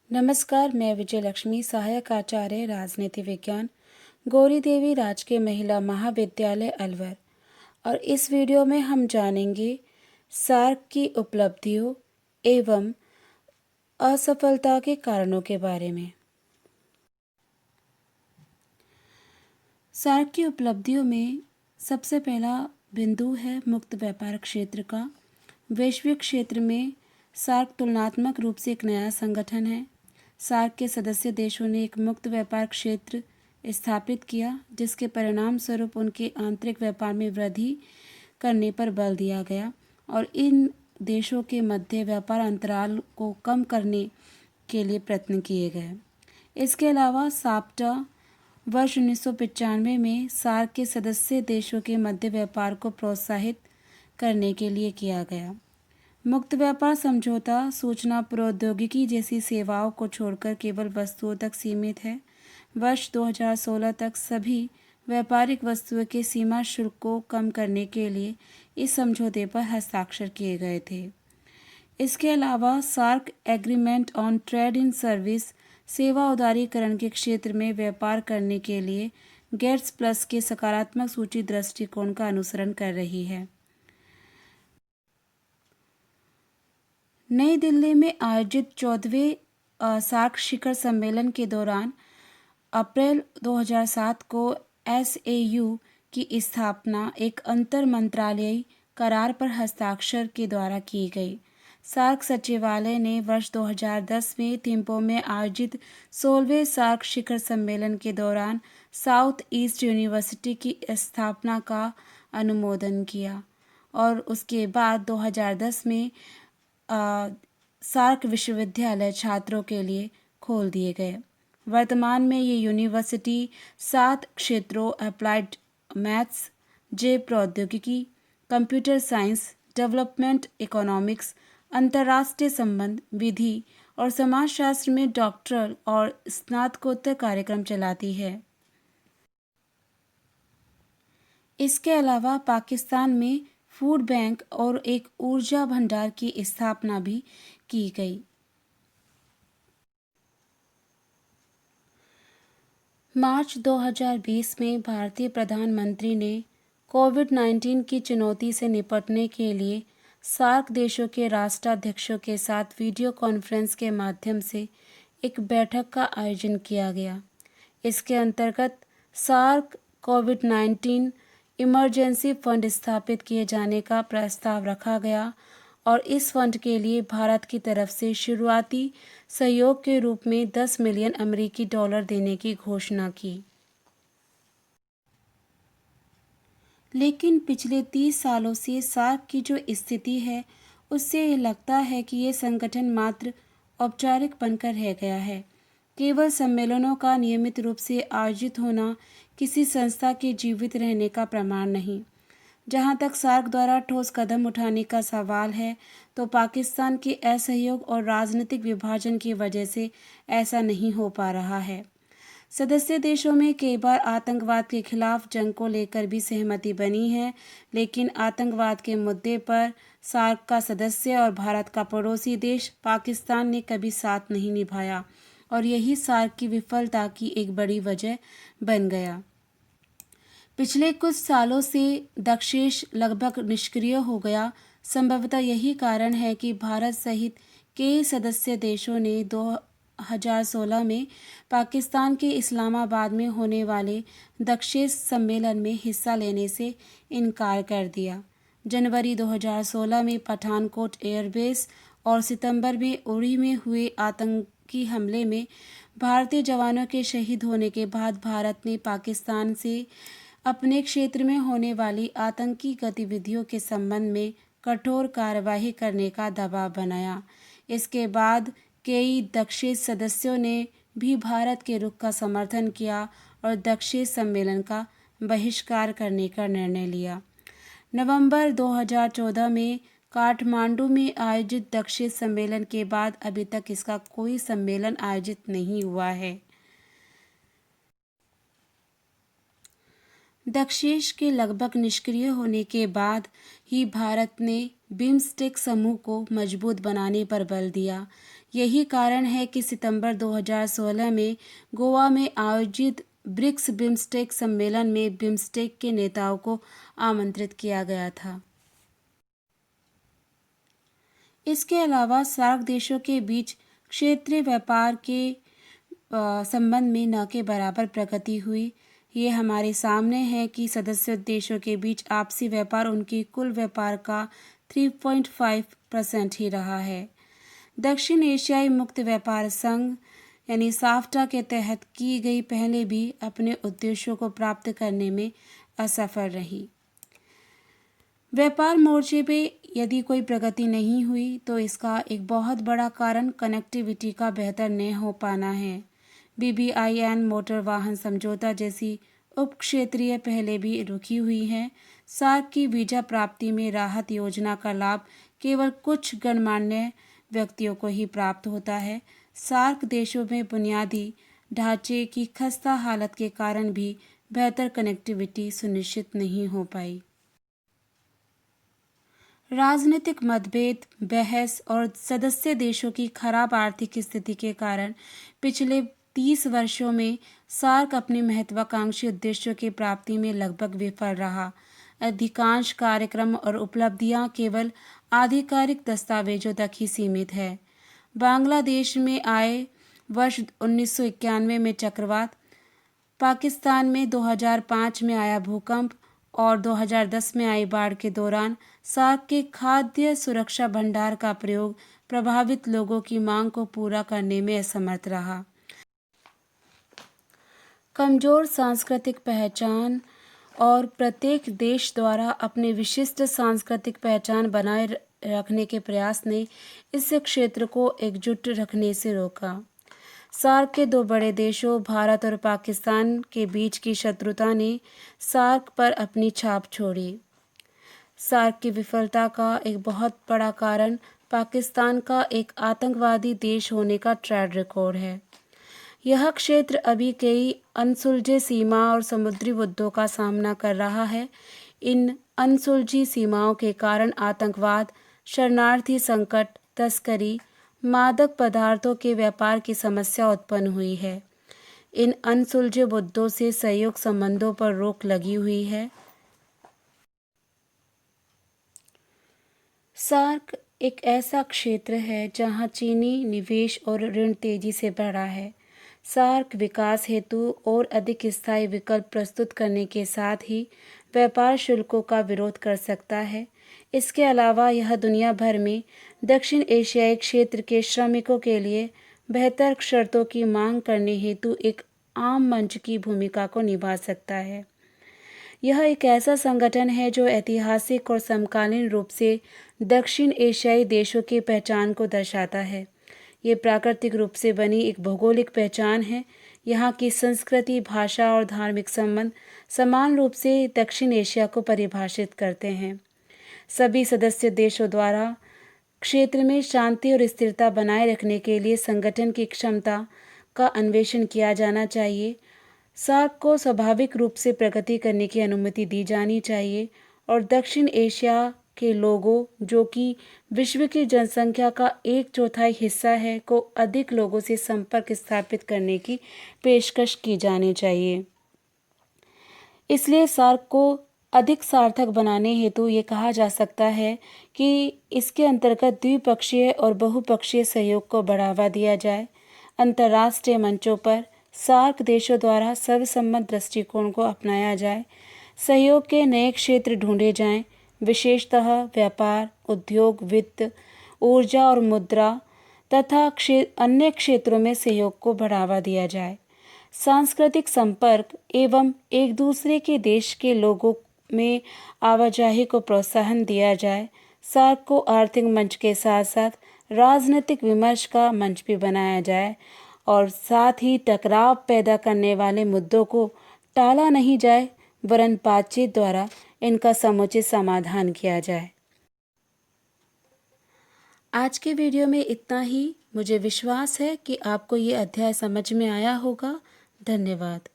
नमस्कार, मैं विजय लक्ष्मी, सहायक आचार्य राजनीति विज्ञान, गौरी देवी राजकीय महिला महाविद्यालय अलवर। और इस वीडियो में हम जानेंगे सार्क की उपलब्धियों एवं असफलता के कारणों के बारे में। सार्क की उपलब्धियों में सबसे पहला बिंदु है मुक्त व्यापार क्षेत्र का। वैश्विक क्षेत्र में सार्क तुलनात्मक रूप से एक नया संगठन है। सार्क के सदस्य देशों ने एक मुक्त व्यापार क्षेत्र स्थापित किया, जिसके परिणाम स्वरूप उनके आंतरिक व्यापार में वृद्धि करने पर बल दिया गया और इन देशों के मध्य व्यापार अंतराल को कम करने के लिए प्रयत्न किए गए। इसके अलावा साप्टा वर्ष 1995 में सार्क के सदस्य देशों के मध्य व्यापार को प्रोत्साहित करने के लिए किया गया। मुक्त व्यापार समझौता सूचना प्रौद्योगिकी जैसी सेवाओं को छोड़कर केवल वस्तुओं तक सीमित है। वर्ष 2016 तक सभी व्यापारिक वस्तुओं के सीमा शुल्क को कम करने के लिए इस समझौते पर हस्ताक्षर किए गए थे। इसके अलावा SAARC agreement on trade in service सेवा उदारीकरण के क्षेत्र में व्यापार करने के लिए गेट्स प्लस के सकारात्मक सूची दृष्टिकोण का अनुसरण कर रही है। नई दिल्ली में आयोजित 14वें सार्क शिखर सम्मेलन के दौरान अप्रैल 2007 को SAU की स्थापना एक अंतर मंत्रालयी करार पर हस्ताक्षर के द्वारा की गई। सार्क सचिवालय ने वर्ष 2010 में थिम्पू में आयोजित 16वें सार्क शिखर सम्मेलन के दौरान साउथ ईस्ट यूनिवर्सिटी की स्थापना का अनुमोदन किया और उसके बाद 2010 में सार्क विश्वविद्यालय छात्रों के लिए खोल दिए गए। वर्तमान में ये यूनिवर्सिटी 7 क्षेत्रों अप्लाइड मैथ्स, जैव प्रौद्योगिकी, कंप्यूटर साइंस, डेवलपमेंट इकोनॉमिक्स, अंतर्राष्ट्रीय संबंध, विधि और समाजशास्त्र में डॉक्टरल और स्नातकोत्तर कार्यक्रम चलाती है। इसके अलावा पाकिस्तान में फूड बैंक और एक ऊर्जा भंडार की स्थापना भी की गई। मार्च 2020 में भारतीय प्रधानमंत्री ने कोविड-19 की चुनौती से निपटने के लिए सार्क देशों के राष्ट्राध्यक्षों के साथ वीडियो कॉन्फ्रेंस के माध्यम से एक बैठक का आयोजन किया गया। इसके अंतर्गत सार्क कोविड-19 इमरजेंसी फंड स्थापित किए जाने का प्रस्ताव रखा गया और इस फंड के लिए भारत की तरफ से शुरुआती सहयोग के रूप में 10 मिलियन अमेरिकी डॉलर देने की घोषणा की। लेकिन पिछले 30 सालों से सार्क की जो स्थिति है, उससे ये लगता है कि ये संगठन मात्र औपचारिक बनकर रह गया है। केवल सम्मेलनों का नियमित रूप से आयोजित होना किसी संस्था के जीवित रहने का प्रमाण नहीं। जहां तक सार्क द्वारा ठोस कदम उठाने का सवाल है, तो पाकिस्तान के असहयोग और राजनीतिक विभाजन की वजह से ऐसा नहीं हो पा रहा है। सदस्य देशों में कई बार आतंकवाद के खिलाफ जंग को लेकर भी सहमति बनी है, लेकिन आतंकवाद के मुद्दे पर सार्क का सदस्य और भारत का पड़ोसी देश पाकिस्तान ने कभी साथ नहीं निभाया और यही सार्क की विफलता की एक बड़ी वजह बन गया। पिछले कुछ सालों से दक्षेश लगभग निष्क्रिय हो गया। संभवतः यही कारण है कि भारत सहित कई सदस्य देशों ने 2016 में पाकिस्तान के इस्लामाबाद में होने वाले दक्षेश सम्मेलन में हिस्सा लेने से इनकार कर दिया। जनवरी 2016 में पठानकोट एयरबेस और सितंबर में उरी में हुए आतंकी हमले में भारतीय जवानों के शहीद होने के बाद भारत ने पाकिस्तान से अपने क्षेत्र में होने वाली आतंकी गतिविधियों के संबंध में कठोर कार्रवाई करने का दबाव बनाया। इसके बाद कई दक्षेश सदस्यों ने भी भारत के रुख का समर्थन किया और दक्षेश सम्मेलन का बहिष्कार करने का निर्णय लिया। नवंबर 2014 में काठमांडू में आयोजित दक्षेश सम्मेलन के बाद अभी तक इसका कोई सम्मेलन आयोजित नहीं हुआ है। दक्षेश के लगभग निष्क्रिय होने के बाद ही भारत ने बिम्स्टेक समूह को मजबूत बनाने पर बल दिया। यही कारण है कि सितंबर 2016 में गोवा में आयोजित ब्रिक्स बिम्स्टेक सम्मेलन में बिम्स्टेक के नेताओं को आमंत्रित किया गया था। इसके अलावा सार्क देशों के बीच क्षेत्रीय व्यापार के संबंध में न के बराबर प्रगति हुई। ये हमारे सामने है कि सदस्य देशों के बीच आपसी व्यापार उनके कुल व्यापार का 3.5% ही रहा है। दक्षिण एशियाई मुक्त व्यापार संघ यानी साफ्टा के तहत की गई पहले भी अपने उद्देश्यों को प्राप्त करने में असफल रही। व्यापार मोर्चे पे यदि कोई प्रगति नहीं हुई तो इसका एक बहुत बड़ा कारण कनेक्टिविटी का बेहतर न हो पाना है। BBIN मोटर वाहन समझौता जैसी उप क्षेत्रीय पहले भी रुकी हुई हैं। सार्क की वीजा प्राप्ति में राहत योजना का लाभ केवल कुछ गणमान्य व्यक्तियों को ही प्राप्त होता है। सार्क देशों में बुनियादी ढांचे की खस्ता हालत के कारण भी बेहतर कनेक्टिविटी सुनिश्चित नहीं हो पाई। राजनीतिक मतभेद, बहस और सदस्य देशों की खराब आर्थिक स्थिति के कारण पिछले 30 वर्षों में सार्क अपने महत्वाकांक्षी उद्देश्यों की प्राप्ति में लगभग विफल रहा। अधिकांश कार्यक्रम और उपलब्धियां केवल आधिकारिक दस्तावेजों तक ही सीमित है। बांग्लादेश में आए वर्ष 1991 में चक्रवात, पाकिस्तान में 2005 में आया भूकंप और 2010 में आई बाढ़ के दौरान सार्क के खाद्य सुरक्षा भंडार का प्रयोग प्रभावित लोगों की मांग को पूरा करने में असमर्थ रहा। कमजोर सांस्कृतिक पहचान और प्रत्येक देश द्वारा अपनी विशिष्ट सांस्कृतिक पहचान बनाए रखने के प्रयास ने इस क्षेत्र को एकजुट रखने से रोका। सार्क के दो बड़े देशों भारत और पाकिस्तान के बीच की शत्रुता ने सार्क पर अपनी छाप छोड़ी। सार्क की विफलता का एक बहुत बड़ा कारण पाकिस्तान का एक आतंकवादी देश होने का ट्रैक रिकॉर्ड है। यह क्षेत्र अभी कई अनसुलझे सीमा और समुद्री मुद्दों का सामना कर रहा है। इन अनसुलझी सीमाओं के कारण आतंकवाद, शरणार्थी संकट, तस्करी, मादक पदार्थों के व्यापार की समस्या उत्पन्न हुई है। इन अनसुलझे मुद्दों से सहयोग संबंधों पर रोक लगी हुई है। सार्क एक ऐसा क्षेत्र है जहां चीनी निवेश और ऋण तेजी से बढ़ा है। सार्क विकास हेतु और अधिक स्थायी विकल्प प्रस्तुत करने के साथ ही व्यापार शुल्कों का विरोध कर सकता है। इसके अलावा यह दुनिया भर में दक्षिण एशियाई क्षेत्र के श्रमिकों के लिए बेहतर शर्तों की मांग करने हेतु एक आम मंच की भूमिका को निभा सकता है। यह एक ऐसा संगठन है जो ऐतिहासिक और समकालीन रूप से दक्षिण एशियाई देशों की पहचान को दर्शाता है। ये प्राकृतिक रूप से बनी एक भौगोलिक पहचान है। यहाँ की संस्कृति, भाषा और धार्मिक संबंध समान रूप से दक्षिण एशिया को परिभाषित करते हैं। सभी सदस्य देशों द्वारा क्षेत्र में शांति और स्थिरता बनाए रखने के लिए संगठन की क्षमता का अन्वेषण किया जाना चाहिए। सार्क को स्वाभाविक रूप से प्रगति करने की अनुमति दी जानी चाहिए और दक्षिण एशिया के लोगों, जो कि विश्व की जनसंख्या का 1/4 हिस्सा है, को अधिक लोगों से संपर्क स्थापित करने की पेशकश की जानी चाहिए। इसलिए सार्क को अधिक सार्थक बनाने हेतु ये कहा जा सकता है कि इसके अंतर्गत द्विपक्षीय और बहुपक्षीय सहयोग को बढ़ावा दिया जाए। अंतर्राष्ट्रीय मंचों पर सार्क देशों द्वारा सर्वसम्मत दृष्टिकोण को अपनाया जाए। सहयोग के नए क्षेत्र ढूंढे जाएं, विशेषतः व्यापार, उद्योग, वित्त, ऊर्जा और मुद्रा तथा अन्य क्षेत्रों में सहयोग को बढ़ावा दिया जाए। सांस्कृतिक संपर्क एवं एक दूसरे के देश के लोगों में आवाजाही को प्रोत्साहन दिया जाए। सार्क को आर्थिक मंच के साथ साथ राजनीतिक विमर्श का मंच भी बनाया जाए और साथ ही टकराव पैदा करने वाले मुद्दों को टाला नहीं जाए, वरन बातचीत द्वारा इनका समुचित समाधान किया जाए। आज के वीडियो में इतना ही। मुझे विश्वास है कि आपको ये अध्याय समझ में आया होगा। धन्यवाद।